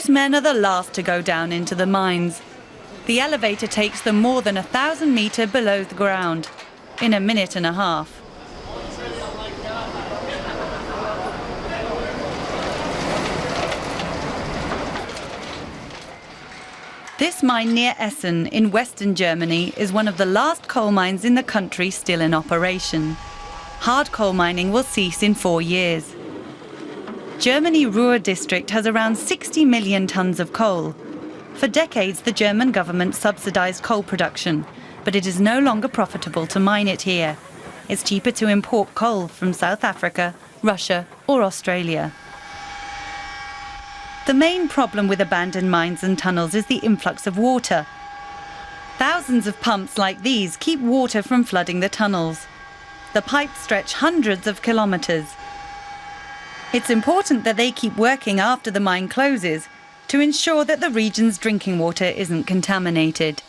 These men are the last to go down into the mines. The elevator takes them more than 1,000 meters below the ground in a minute and a half. This mine near Essen in western Germany is one of the last coal mines in the country still in operation. Hard coal mining will cease in 4 years. Germany Ruhr district has around 60 million tons of coal. For decades, the German government subsidized coal production, but it is no longer profitable to mine it here. It's cheaper to import coal from South Africa, Russia or Australia. The main problem with abandoned mines and tunnels is the influx of water. Thousands of pumps like these keep water from flooding the tunnels. The pipes stretch hundreds of kilometers. It's important that they keep working after the mine closes to ensure that the region's drinking water isn't contaminated.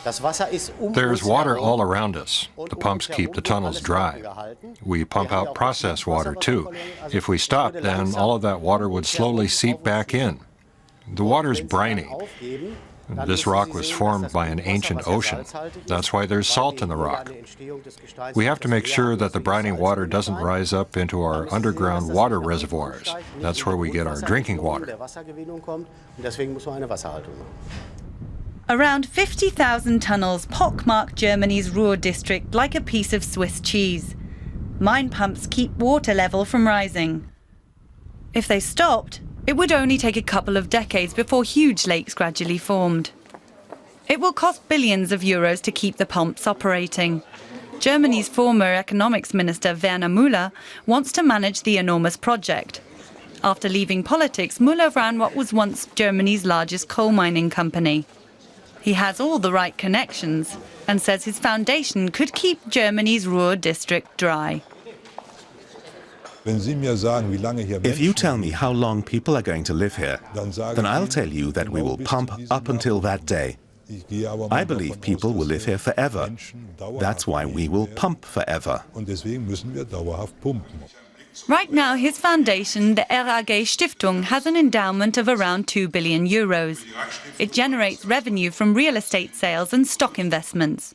There's water all around us. The pumps keep the tunnels dry. We pump out processed water too. If we stop, then all of that water would slowly seep back in. The water's briny. This rock was formed by an ancient ocean. That's why there's salt in the rock. We have to make sure that the briny water doesn't rise up into our underground water reservoirs. That's where we get our drinking water. Around 50,000 tunnels pockmark Germany's Ruhr district like a piece of Swiss cheese. Mine pumps keep water level from rising. If they stopped, it would only take a couple of decades before huge lakes gradually formed. It will cost billions of euros to keep the pumps operating. Germany's former economics minister Werner Müller wants to manage the enormous project. After leaving politics, Müller ran what was once Germany's largest coal mining company. He has all the right connections and says his foundation could keep Germany's Ruhr district dry. If you tell me how long people are going to live here, then I'll tell you that we will pump up until that day. I believe people will live here forever. That's why we will pump forever. Right now, his foundation, the RAG Stiftung, has an endowment of around 2 billion euros. It generates revenue from real estate sales and stock investments.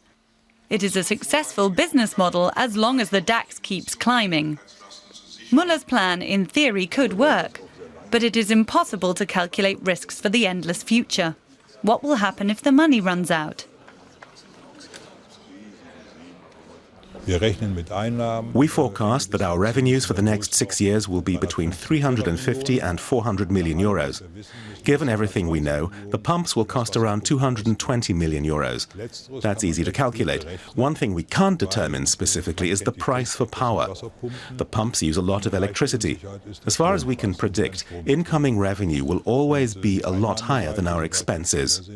It is a successful business model as long as the DAX keeps climbing. Müller's plan, in theory, could work, but it is impossible to calculate risks for the endless future. What will happen if the money runs out? We forecast that our revenues for the next 6 years will be between 350 and 400 million euros. Given everything we know, the pumps will cost around 220 million euros. That's easy to calculate. One thing we can't determine specifically is the price for power. The pumps use a lot of electricity. As far as we can predict, incoming revenue will always be a lot higher than our expenses.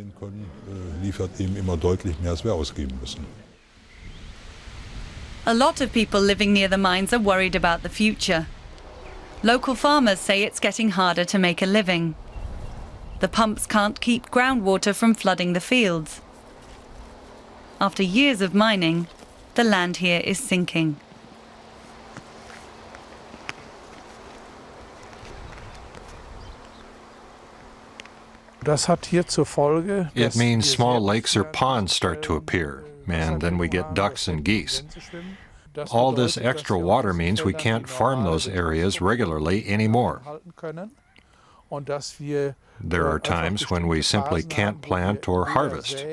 A lot of people living near the mines are worried about the future. Local farmers say it's getting harder to make a living. The pumps can't keep groundwater from flooding the fields. After years of mining, the land here is sinking. It means small lakes or ponds start to appear, and then we get ducks and geese. All this extra water means we can't farm those areas regularly anymore. There are times when we simply can't plant or harvest,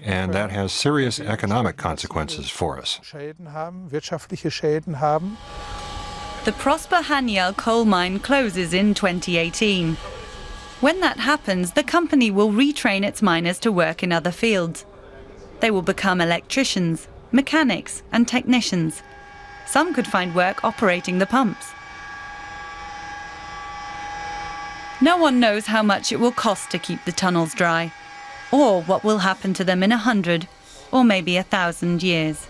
and that has serious economic consequences for us. The Prosper Haniel coal mine closes in 2018. When that happens, the company will retrain its miners to work in other fields. They will become electricians, mechanics and technicians. Some could find work operating the pumps. No one knows how much it will cost to keep the tunnels dry, or what will happen to them in 100 or maybe 1,000 years.